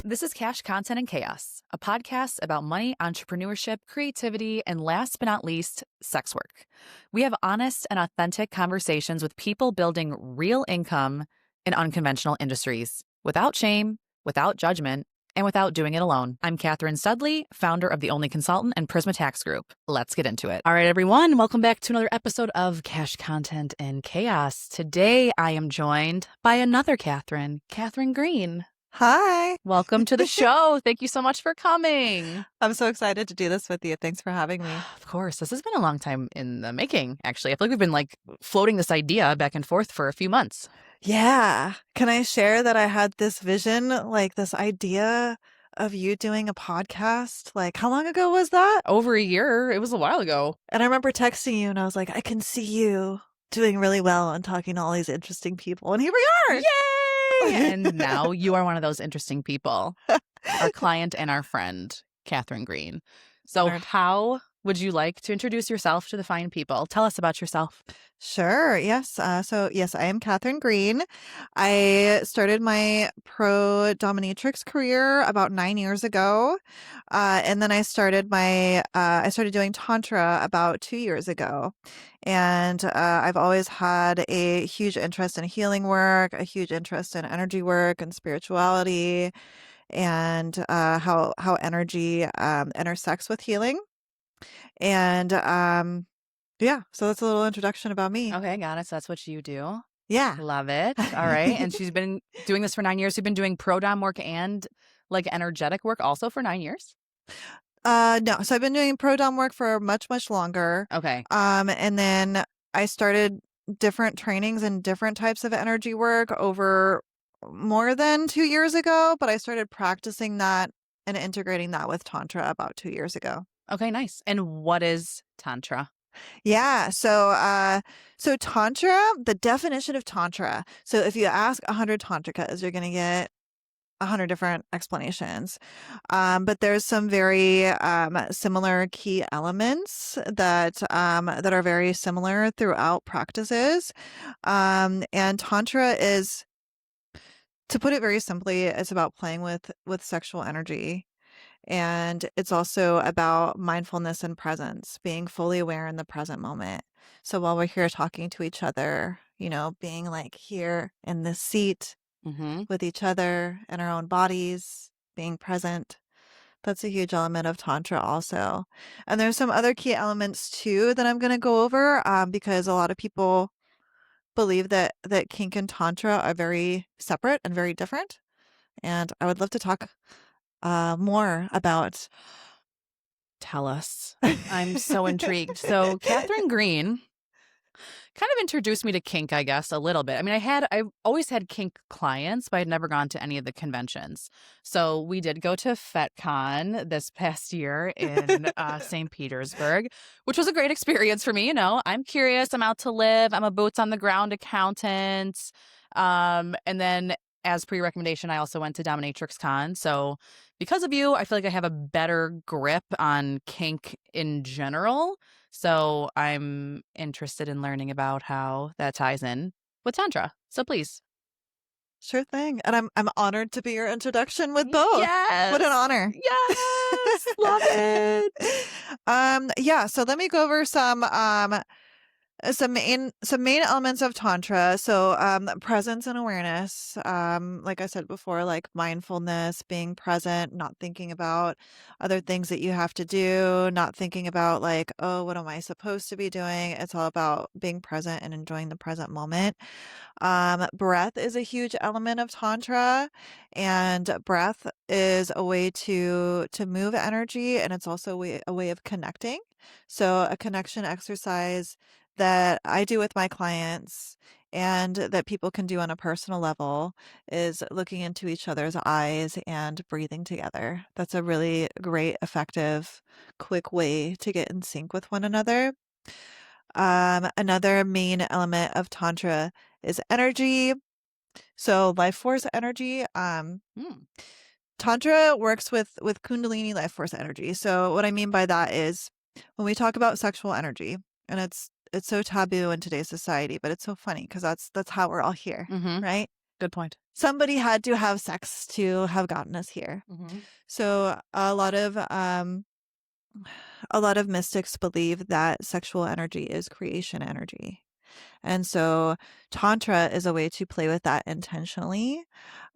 This is Cash Content and Chaos, a podcast about money, entrepreneurship, creativity, and last but not least, sex work. We have honest and authentic conversations with people building real income in unconventional industries without shame, without judgment, and without doing it alone. I'm Katherine Studley, founder of The Only Consultant and Prisma Tax Group. Let's get into it. All right, everyone, welcome back to another episode of Cash Content and Chaos. Today, I am joined by another Katherine Green. Hi. Welcome to the show. Thank you so much for coming. I'm so excited to do this with you. Thanks for having me. Of course. This has been a long time in the making, actually. I feel like we've been floating this idea back and forth for a few months. Yeah. Can I share that I had this vision, this idea of you doing a podcast? How long ago was that? Over a year. It was a while ago. And I remember texting you and I was like, I can see you doing really well and talking to all these interesting people. And here we are. Yay! And now you are one of those interesting people, our client and our friend, Katherine Green. So how would you like to introduce yourself to the fine people? Tell us about yourself. Sure. Yes. Yes, I am Katherine Green. I started my pro-dominatrix career about 9 years ago. And then I started doing Tantra about 2 years ago. And I've always had a huge interest in healing work, a huge interest in energy work and spirituality, and how energy intersects with healing. And yeah, so that's a little introduction about me. Okay, got it. So that's what you do. Yeah. Love it. All right. And she's been doing this for 9 years. You've been doing pro-dom work and energetic work also for 9 years? No. So I've been doing pro-dom work for much, much longer. Okay. And then I started different trainings and different types of energy work over more than 2 years ago, but I started practicing that and integrating that with Tantra about 2 years ago. Okay, nice. And what is Tantra? Yeah. So Tantra, the definition of Tantra. So if you ask 100 Tantrikas, you're going to get 100 different explanations. But there's some very similar key elements that are very similar throughout practices. And Tantra is, to put it very simply, it's about playing with sexual energy. And it's also about mindfulness and presence, being fully aware in the present moment. So while we're here talking to each other, being here in this seat with each other in our own bodies, being present, that's a huge element of Tantra also. And there's some other key elements too that I'm going to go over because a lot of people believe that Kink and Tantra are very separate and very different. And I would love to talk more about. Tell us. I'm so intrigued. So Katherine Green kind of introduced me to Kink, I guess, a little bit. I mean, I've always had Kink clients, but I'd never gone to any of the conventions. So we did go to FetCon this past year in St. Petersburg, which was a great experience for me. I'm curious. I'm out to live. I'm a boots on the ground accountant. And then as pre-recommendation, I also went to Dominatrix Con. So because of you, I feel like I have a better grip on Kink in general. So I'm interested in learning about how that ties in with Tantra. So please. Sure thing. And I'm honored to be your introduction with both. Yes. What an honor. Yes. Love it. Yeah, so let me go over some main elements of Tantra. So presence and awareness, like I said before, like mindfulness, being present, not thinking about other things that you have to do, not thinking about oh, what am I supposed to be doing? It's all about being present and enjoying the present moment. Breath is a huge element of Tantra, and breath is a way to move energy, and it's also a way of connecting. So a connection exercise that I do with my clients and that people can do on a personal level is looking into each other's eyes and breathing together. That's a really great, effective, quick way to get in sync with one another. Another main element of Tantra is energy. So life force energy. Tantra works with Kundalini life force energy. So what I mean by that is when we talk about sexual energy, and it's so taboo in today's society, but it's so funny because that's how we're all here, right? Good point. Somebody had to have sex to have gotten us here. Mm-hmm. So a lot of mystics believe that sexual energy is creation energy. And so Tantra is a way to play with that intentionally,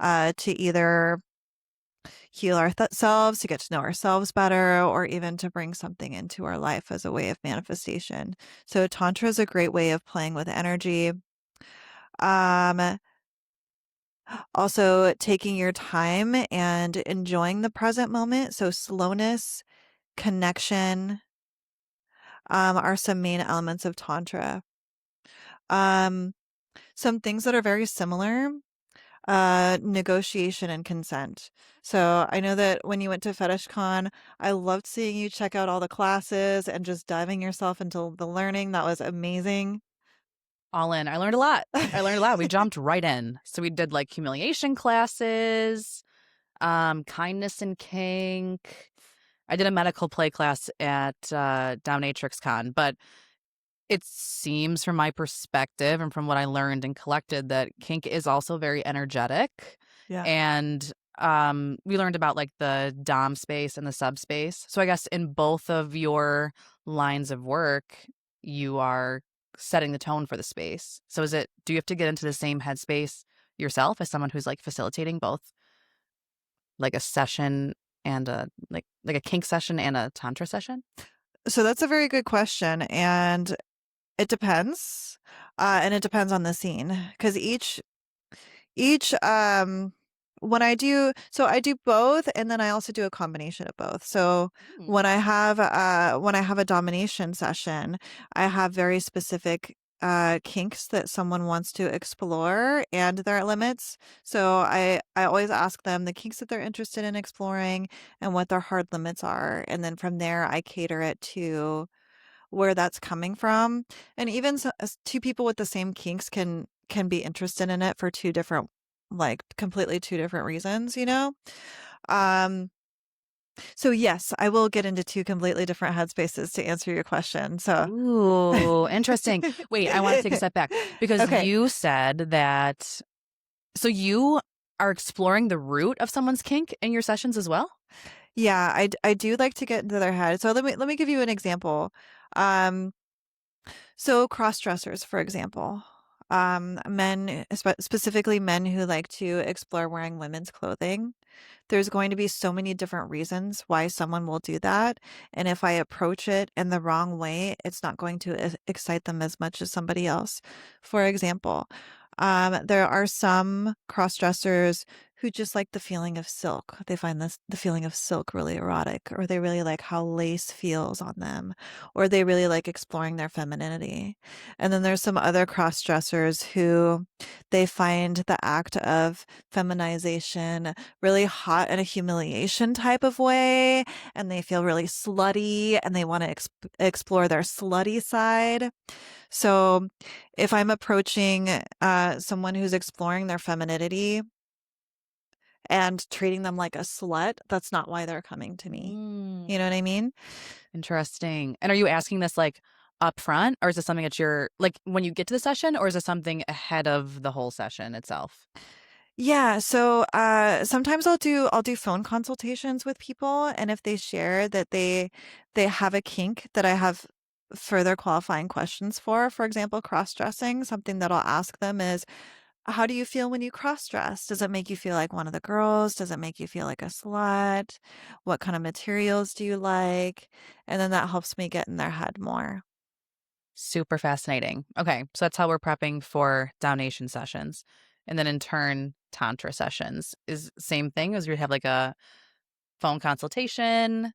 to either heal ourselves, to get to know ourselves better, or even to bring something into our life as a way of manifestation. So Tantra is a great way of playing with energy. Um, Also taking your time and enjoying the present moment. So slowness, connection, are some main elements of Tantra. Um, some things that are very similar, negotiation and consent. So I know that when you went to Fetish Con, I loved seeing you check out all the classes and just diving yourself into the learning. That was amazing. All in. I learned a lot. We jumped right in. So we did like humiliation classes, kindness and kink. I did a medical play class at Dominatrix Con, but it seems from my perspective and from what I learned and collected that kink is also very energetic. Yeah. And we learned about like the dom space and the subspace. So I guess in both of your lines of work, you are setting the tone for the space. So do you have to get into the same headspace yourself as someone who's like facilitating both like a session and a kink session and a tantra session? So that's a very good question. And it depends. And it depends on the scene because each when I do both and then I also do a combination of both. So Hmm. when I have a domination session, I have very specific kinks that someone wants to explore and their limits. So I always ask them the kinks that they're interested in exploring and what their hard limits are, and then from there I cater it to where that's coming from. And even two people with the same kinks can be interested in it for two different, like completely two different reasons, you know? Um, so yes, I will get into two completely different headspaces to answer your question. So Ooh, interesting. Wait, I want to take a step back because okay. you said that. So you are exploring the root of someone's kink in your sessions as well? Yeah, I do like to get into their head. So let me give you an example. Um, so cross dressers, for example, men, specifically men who like to explore wearing women's clothing. There's going to be so many different reasons why someone will do that. And if I approach it in the wrong way, it's not going to excite them as much as somebody else. For example, there are some cross dressers who just like the feeling of silk. They find the feeling of silk really erotic, or they really like how lace feels on them, or they really like exploring their femininity. And then there's some other cross dressers who they find the act of feminization really hot in a humiliation type of way, and they feel really slutty and they want to explore their slutty side. So if I'm approaching someone who's exploring their femininity and treating them like a slut, that's not why they're coming to me. Mm, You know what I mean? interesting. And are you asking this like up front, or is this something that you're like when you get to the session, or is this something ahead of the whole session itself? Yeah, so sometimes I'll do phone consultations with people, and if they share that they have a kink that I have further qualifying questions for example, cross-dressing, something that I'll ask them is, how do you feel when you cross-dress? Does it make you feel like one of the girls? Does it make you feel like a slut? What kind of materials do you like? And then that helps me get in their head more. Super fascinating. Okay, so that's how we're prepping for domination sessions. And then in turn, tantra sessions is same thing as we have like a phone consultation.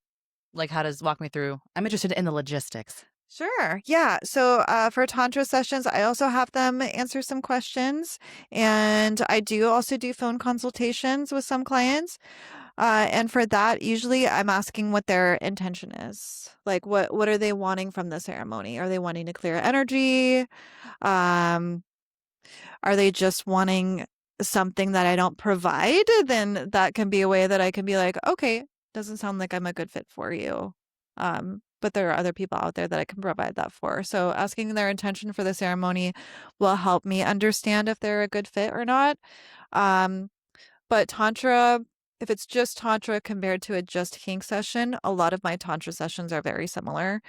Like how does walk me through? I'm interested in the logistics. Sure. Yeah. So for Tantra sessions, I also have them answer some questions. And I do also do phone consultations with some clients. And for that, usually I'm asking what their intention is. Like what are they wanting from the ceremony? Are they wanting to clear energy? Um, are they just wanting something that I don't provide? Then that can be a way that I can be like, okay, doesn't sound like I'm a good fit for you. but there are other people out there that I can provide that for. So asking their intention for the ceremony will help me understand if they're a good fit or not. Um, but Tantra, if it's just Tantra compared to a just kink session, a lot of my Tantra sessions are very similar,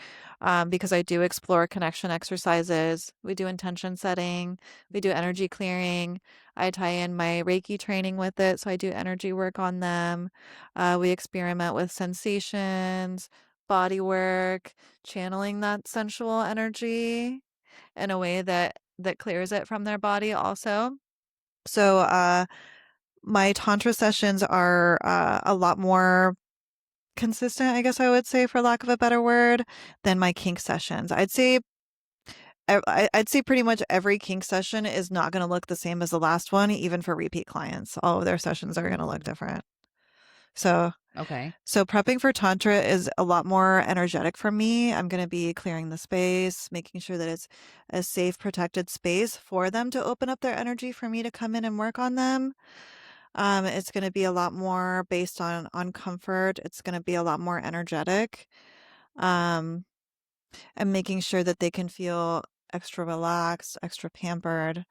because I do explore connection exercises. We do intention setting, we do energy clearing. I tie in my Reiki training with it, so I do energy work on them. We experiment with sensations, body work, channeling that sensual energy in a way that clears it from their body also. So, my Tantra sessions are a lot more consistent, I guess I would say, for lack of a better word, than my kink sessions. I'd say pretty much every kink session is not going to look the same as the last one, even for repeat clients. All of their sessions are going to look Mm. different. So, Okay. so prepping for Tantra is a lot more energetic for me. I'm going to be clearing the space, making sure that it's a safe, protected space for them to open up their energy for me to come in and work on them. It's going to be a lot more based on comfort. It's going to be a lot more energetic. Um, and making sure that they can feel extra relaxed, extra pampered.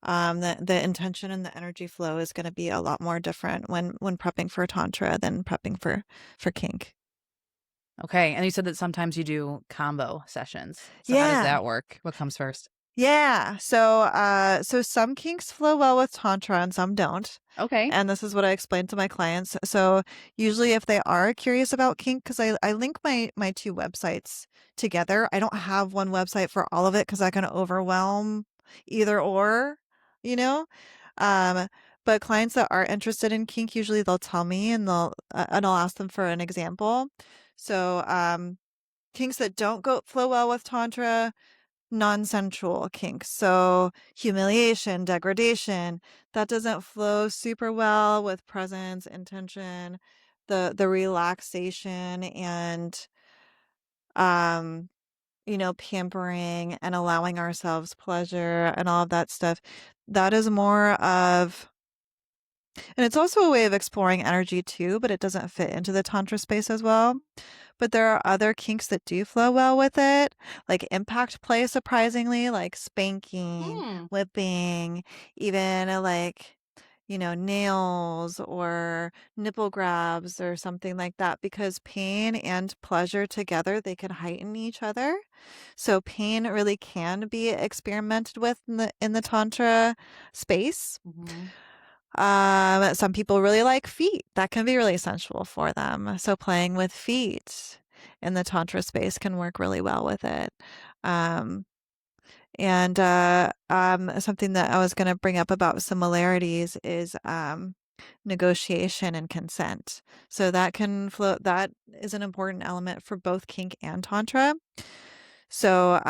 The intention and the energy flow is going to be a lot more different when prepping for tantra than prepping for kink. Okay. And you said that sometimes you do combo sessions. So how does Yeah. that work? What comes first? Yeah. So some kinks flow well with tantra and some don't. Okay. And this is what I explain to my clients. So usually if they are curious about kink, because I link my two websites together. I don't have one website for all of it because that can overwhelm either or, you know? Um, but clients that are interested in kink, usually they'll tell me and I'll ask them for an example. So kinks that don't go flow well with tantra, non-sensual kinks. So humiliation, degradation, that doesn't flow super well with presence, intention, the relaxation and um pampering and allowing ourselves pleasure and all of that stuff. That is more of, and it's also a way of exploring energy too, but it doesn't fit into the tantra space as well. But there are other kinks that do flow well with it, like impact play, surprisingly, like spanking, Hmm. whipping, even nails or nipple grabs or something like that, because pain and pleasure together, they can heighten each other. So pain really can be experimented with in the tantra space. Hmm. Some people really like feet. That can be really sensual for them. So playing with feet in the tantra space can work really well with it. Um, and something that I was going to bring up about similarities is negotiation and consent. So that can flow. That is an important element for both kink and tantra. So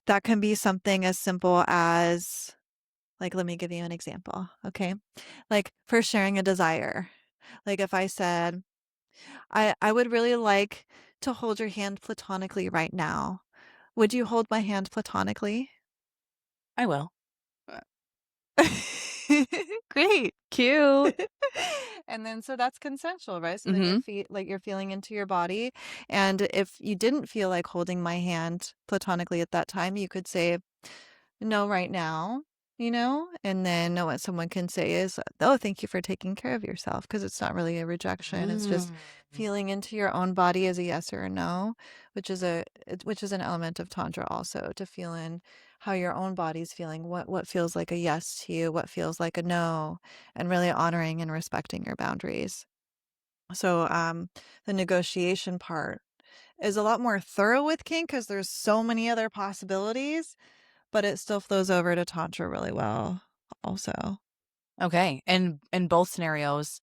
that can be something as simple as, like, let me give you an example. Okay. Like for sharing a desire. Like if I said, I would really like to hold your hand platonically right now. Would you hold my hand platonically? I will. Great. Cute. And then so that's consensual, right? So then Hmm. you're feeling into your body. And if you didn't feel like holding my hand platonically at that time, you could say, no right now, and then what someone can say is, oh, thank you for taking care of yourself, because it's not really a rejection. It's just Mm. feeling into your own body as a yes or a no, which is an element of tantra also, to feel in how your own body's feeling, what feels like a yes to you, what feels like a no, and really honoring and respecting your boundaries. So the negotiation part is a lot more thorough with kink because there's so many other possibilities, but it still flows over to tantra really well also. Okay. And in both scenarios,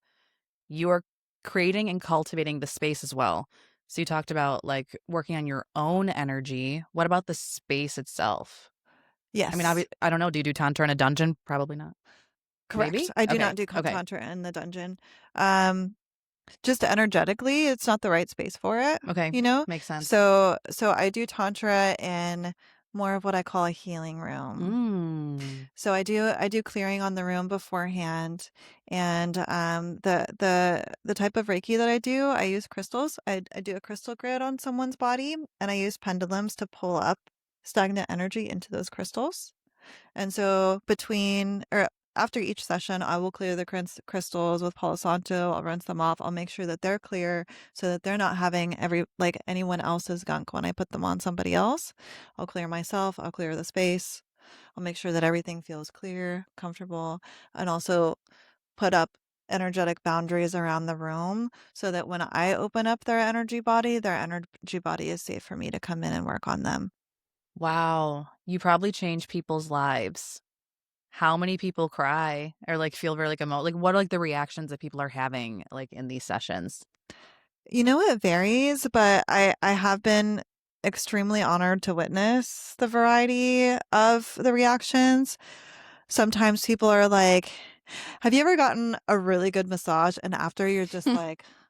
you are creating and cultivating the space as well. So you talked about like working on your own energy. What about the space itself? I mean, Yes, I don't know. Do you do tantra in a dungeon? Probably not. correct. Maybe. I do Okay. not do Okay. tantra in the dungeon. Um, just energetically, it's not the right space for it, Okay. you know? Makes sense. So I do tantra in more of what I call a healing room. Mm. So I do clearing on the room beforehand, and the type of Reiki that I use crystals. I do a crystal grid on someone's body, and I use pendulums to pull up stagnant energy into those crystals. And so between or after each session, I will clear the crystals with Palo Santo. I'll rinse them off. I'll make sure that they're clear so that they're not having anyone else's gunk when I put them on somebody else. I'll clear myself. I'll clear the space. I'll make sure that everything feels clear, comfortable, and also put up energetic boundaries around the room so that when I open up their energy body is safe for me to come in and work on them. Wow. You probably change people's lives. How many people cry or like feel very like like what are like the reactions that people are having like in these sessions? It varies, but I have been extremely honored to witness the variety of the reactions. Sometimes people are like, have you ever gotten a really good massage and after you're just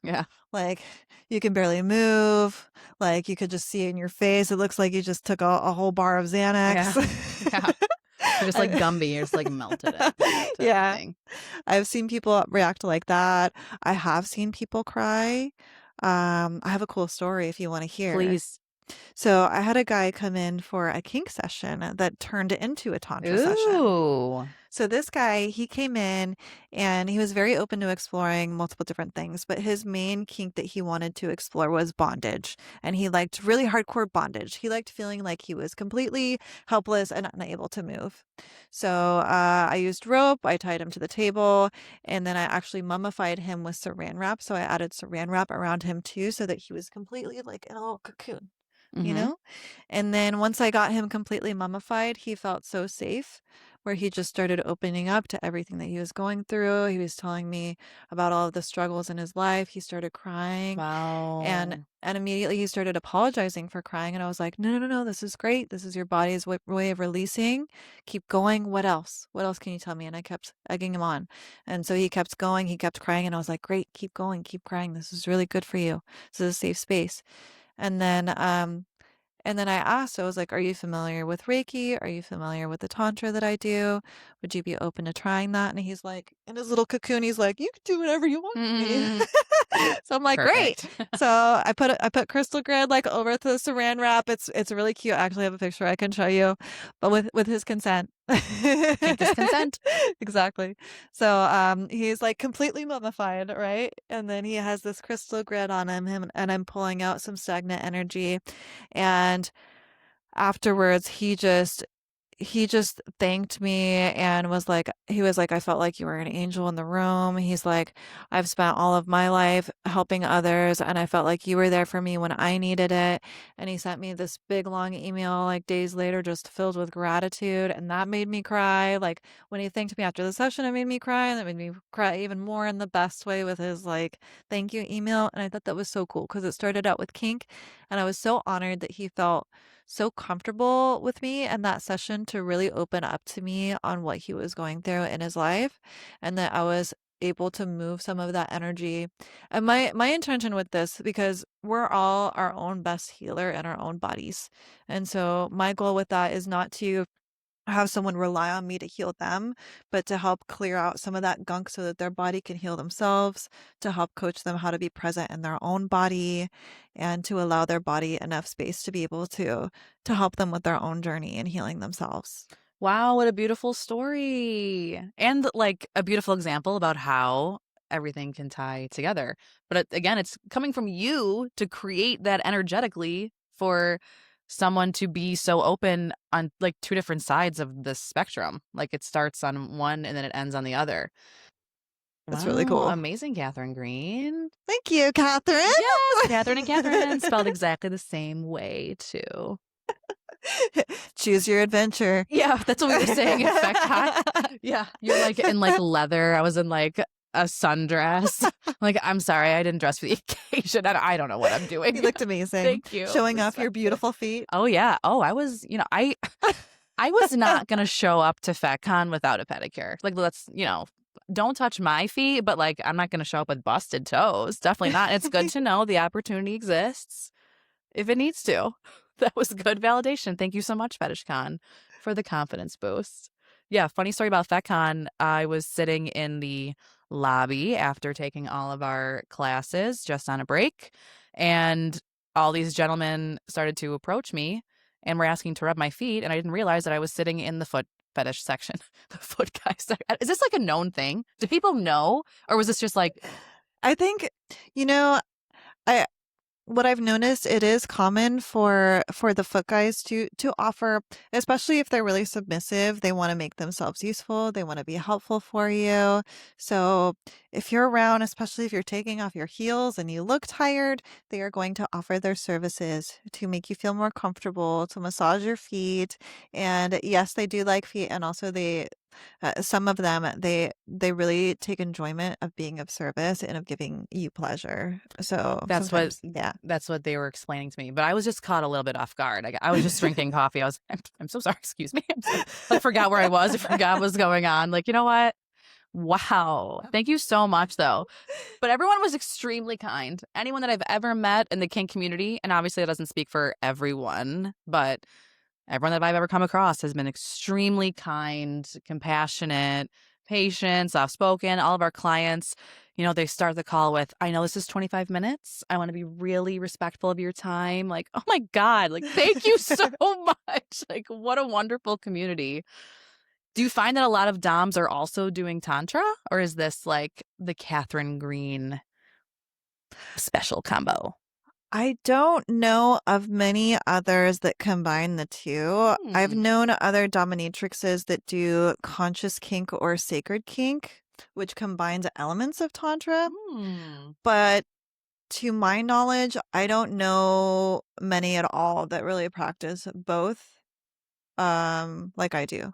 Yeah. like you can barely move, like you could just see it in your face. It looks like you just took a whole bar of Yeah. Xanax. Yeah. You're just like Gumby. You're just like melted it type of Yeah. thing. I've seen people react like that. I have seen people cry. I have a cool story if you want to hear. Please. So I had a guy come in for a kink session that turned into a tantra session. Ooh. So this guy, he came in and he was very open to exploring multiple different things, but his main kink that he wanted to explore was bondage. And he liked really hardcore bondage. He liked feeling like he was completely helpless and unable to move. So I used rope, I tied him to the table, and then I actually mummified him with saran wrap. So I added saran wrap around him too, so that he was completely like in a little cocoon, you Mm-hmm. know? And then once I got him completely mummified, he felt so safe where he just started opening up to everything that he was going through. He was telling me about all of the struggles in his life. He started crying and Wow. and immediately he started apologizing for crying and I was like, "No, no, no, no, this is great. This is your body's way of releasing. Keep going. What else? What else can you tell me?" And I kept egging him on. And so he kept going, he kept crying and I was like, "Great, keep going, keep crying. This is really good for you. This is a safe space." And then I asked, I was like, "Are you familiar with Reiki? Are you familiar with the Tantra that I do? Would you be open to trying that?" And he's like, in his little cocoon, he's like, "You can do whatever you want with me." Mm-hmm. So I'm like, "Great." Perfect. So I put crystal grid like over the saran wrap. It's really cute. I actually have a picture I can show you, but with his consent. Kink is consent. Exactly. So he's like completely mummified, right? And then he has this crystal grid on him and I'm pulling out some stagnant energy. And afterwards, he just thanked me and he was like, "I felt like you were an angel in the room." He's like, "I've spent all of my life helping others and I felt like you were there for me when I needed it." And he sent me this big long email like days later just filled with gratitude and that made me cry. Like when he thanked me after the session, it made me cry and that made me cry even more in the best way with his like thank you email. And I thought that was so cool because it started out with kink and I was so honored that he felt so comfortable with me in that session to really open up to me on what he was going through in his life and that I was able to move some of that energy. And my intention with this, because we're all our own best healer in our own bodies. And so my goal with that is not to have someone rely on me to heal them, but to help clear out some of that gunk so that their body can heal themselves, to help coach them how to be present in their own body and to allow their body enough space to be able to help them with their own journey and healing themselves. Wow, what a beautiful story. And like a beautiful example about how everything can tie together. But again, it's coming from you to create that energetically for someone to be so open on like two different sides of the spectrum. Like it starts on one and then it ends on the other. It's really Wow, cool. amazing, Katherine Green. Thank you, Catherine. Yes, Catherine and Catherine spelled exactly the same way too. Choose your adventure. Yeah, that's what we were saying. In fact, yeah, you're like in like leather. I was in like a sundress. Like, I'm sorry, I didn't dress for the occasion. I don't know what I'm doing. You looked amazing. Thank you. Showing off your Respect. beautiful feet. Oh yeah. Oh, I was. I was not gonna show up to FetCon without a pedicure. Like, let's don't touch my feet, but like, I'm not gonna show up with busted toes. Definitely not. It's good to know the opportunity exists if it needs to. That was good validation. Thank you so much, FetishCon, for the confidence boost. Yeah, funny story about FetCon. I was sitting in the lobby after taking all of our classes just on a break, and all these gentlemen started to approach me and were asking to rub my feet, and I didn't realize that I was sitting in the foot fetish section, the foot guy section. Is this like a known thing? Do people know, or was this just like, I think, you know, I what I've noticed, it is common for the foot guys to offer, especially if they're really submissive, they want to make themselves useful, they want to be helpful for you. So if you're around, especially if you're taking off your heels and you look tired, they are going to offer their services to make you feel more comfortable, to massage your feet. And yes, they do like feet, and also some of them, they really take enjoyment of being of service and of giving you pleasure. So that's what sometimes, yeah. that's what they were explaining to me, but I was just caught a little bit off guard. I was just drinking coffee. I'm so sorry. Excuse me. I forgot where I was. I forgot what was going on. Like, you know what? Wow. Thank you so much, though. But everyone was extremely kind. Anyone that I've ever met in the kink community, and obviously it doesn't speak for everyone, but everyone that I've ever come across has been extremely kind, compassionate, patient, soft spoken. All of our clients, they start the call with, I know this is 25 minutes. I want to be really respectful of your time. Like, oh my God, like, thank you so much. Like, what a wonderful community. Do you find that a lot of Doms are also doing Tantra, or is this like the Katherine Green special combo? I don't know of many others that combine the two. I've Hmm. known other dominatrixes that do conscious kink or sacred kink, which combines elements of tantra, Hmm. but to my knowledge, I don't know many at all that really practice both like I do.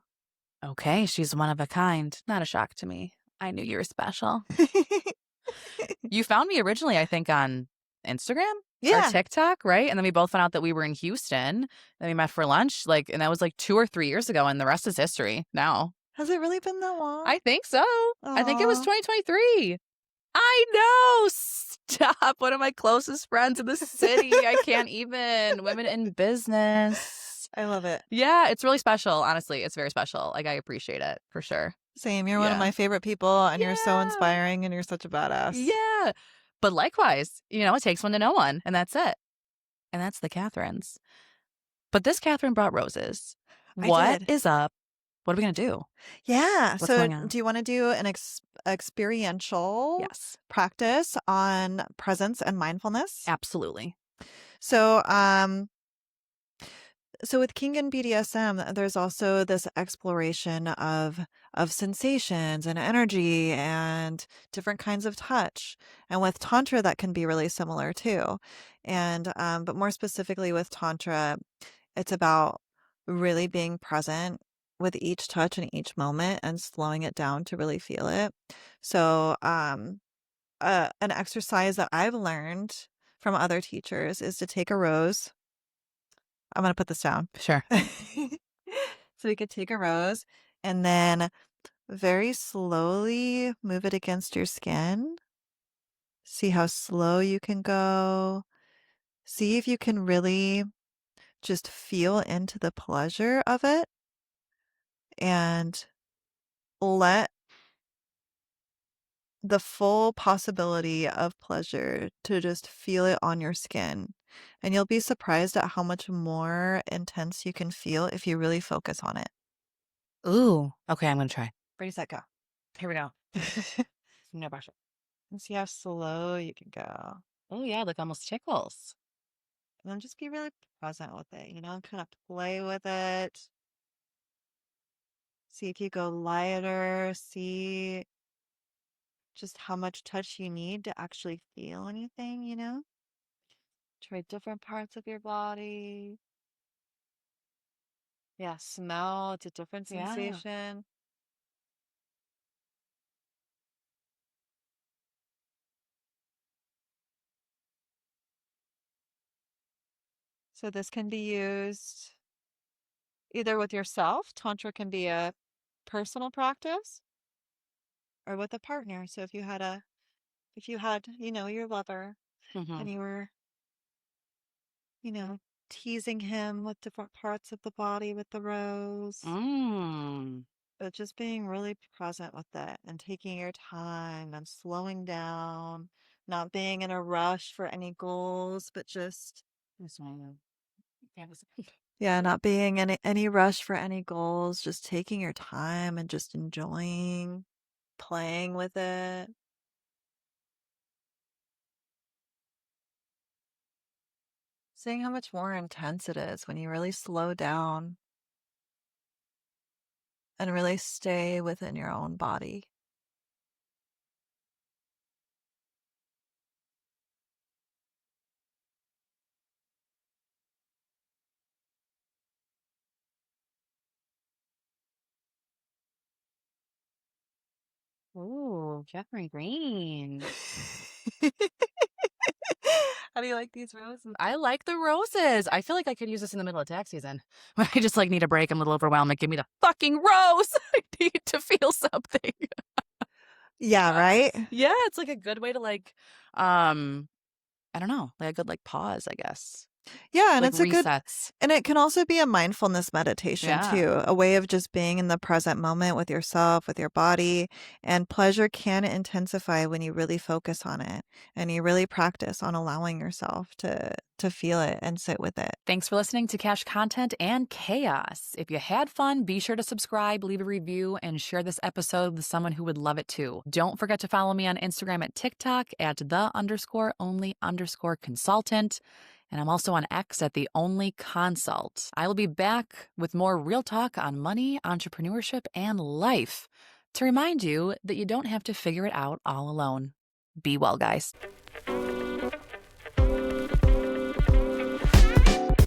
Okay, she's one of a kind. Not a shock to me. I knew you were special. You found me originally, I think, on Instagram or Yeah. TikTok, right? And then we both found out that we were in Houston. Then we met for lunch, and that was like 2 or 3 years ago, and the rest is history now. Has it really been that long? I think so. I think it was Aw. 2023. I know. Stop. One of my closest friends in the city. I can't even. Women in business. I love it. Yeah, it's really special. Honestly, it's very special. Like, I appreciate it for sure. Same. You're one of Yeah. my favorite people, and you're so Yeah. inspiring, and you're such a badass. Yeah. But likewise, it takes one to know one, and that's it. And that's the Catherines. But this Catherine brought roses. I What did. is up? What are we going to do? Yeah. What's So, going on? do you want to do an experiential Yes, practice on presence and mindfulness? absolutely. So, so with King and BDSM, there's also this exploration of sensations and energy and different kinds of touch. And with Tantra, that can be really similar too. And but more specifically with Tantra, it's about really being present with each touch and each moment and slowing it down to really feel it. So, an exercise that I've learned from other teachers is to take a rose. I'm going to put this down. Sure. So we could take a rose and then very slowly move it against your skin. See how slow you can go. See if you can really just feel into the pleasure of it and let the full possibility of pleasure to just feel it on your skin. And you'll be surprised at how much more intense you can feel if you really focus on it. Ooh. Okay, I'm going to try. Ready, set, go. Here we go. No pressure. And see how slow you can go. Oh, yeah, like almost tickles. And then just be really present with it, kind of play with it. See if you go lighter. See just how much touch you need to actually feel anything. Try different parts of your body. Yeah, smell. It's a different Yeah. sensation. So this can be used either with yourself. Tantra can be a personal practice or with a partner. So if you had, your lover Hmm. and you were, you know, teasing him with different parts of the body with the rose. Mm. But just being really present with it and taking your time and slowing down, not being in a rush for any goals, but just This one, yeah, not being in any rush for any goals, just taking your time and just enjoying playing with it. Seeing how much more intense it is when you really slow down and really stay within your own body. Ooh, Katherine Green. How do you like these roses? I like the roses. I feel like I could use this in the middle of tax season when I just like need a break. I'm a little overwhelmed. Like, give me the fucking rose. I need to feel something. Yeah, right? Yeah, it's like a good way to like, I don't know, like a good like pause, I guess. Yeah, and Like it's a good resets. and it can also be a mindfulness meditation Yeah. too, a way of just being in the present moment with yourself, with your body. And pleasure can intensify when you really focus on it and you really practice on allowing yourself to feel it and sit with it. Thanks for listening to Cash Content and Chaos. If you had fun, be sure to subscribe, leave a review, and share this episode with someone who would love it too. Don't forget to follow me on Instagram at TikTok at the_only_consultant. And I'm also on X at the Only Consult. I will be back with more real talk on money, entrepreneurship, and life to remind you that you don't have to figure it out all alone. Be well, guys.